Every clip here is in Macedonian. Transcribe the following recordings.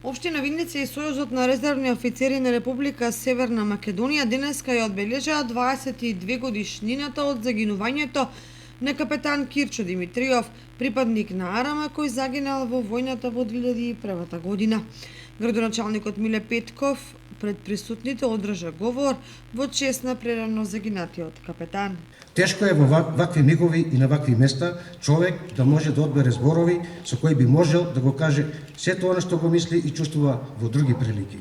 Општина Виница и Сојузот на резервни офицери на Република Северна Македонија денеска ја одбележаа 22 годишнината од загинувањето на капетан Кирчо Димитриов, припадник на АРМА кој загинал во војната во 2001 година. Градоначалникот Миле Петков пред присутните одржа говор во чест на прерано загинатиот капетан. Тешко е во вакви мигови и на вакви места човек да може да одбере зборови со кои би можел да го каже сето она што го мисли и чувствува во други прилики.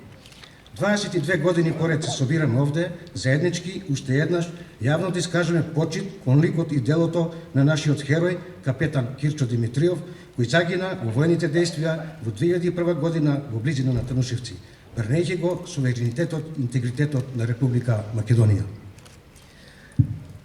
22 години поред се собираме овде заеднички уште еднаш јавно да искажеме почит кон ликот и делото на нашиот херој капетан Кирчо Димитриов, кој загина во војните дејствија во 2001 година во близина на Танушевци, брнејќи го суверенитетот и интегритетот на Република Македонија.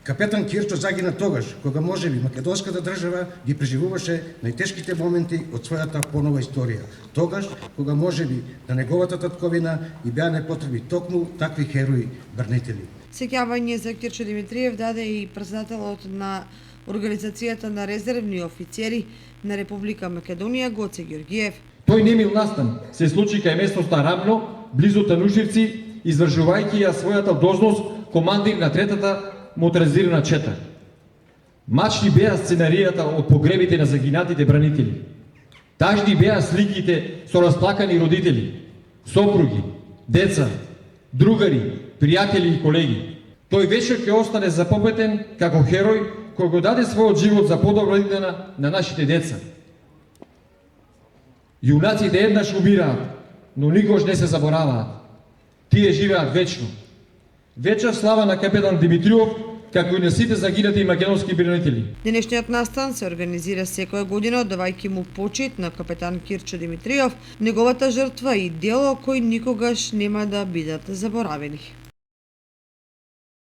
Капетан Кирчо загина тогаш, кога можеби македонската држава ги преживуваше најтешките моменти од својата понова историја. Тогаш, кога можеби на неговата татковина и беа непотребни токму такви херои брнители. Сеќавање за Кирчо Димитриев даде и председателот на Организацијата на резервни офицери на Република Македонија Гоце Ѓорѓиев. Тој немил настан се случи кај местноста Рамно, близу Танушевци, извршувајќи ја својата должност командир на третата моторизирана чета. Мачни беа сценаријата од погребите на загинатите бранители. Тажни беа сликите со расплакани родители, сопруги, деца, другари, пријатели и колеги. Тој вечер ќе остане запометен како херој кој го даде својот живот за подобра иднина на нашите деца. Јунаците еднаш умираат, но никош не се забораваат. Тие живеат вечно. Вечер слава на капетан Димитриов, како и на сите загинати македонски бранители. Денешниот настан се организира секоја година давајќи му почит на капетан Кирчо Димитриов, неговата жртва и дело кои никогаш нема да бидат заборавени.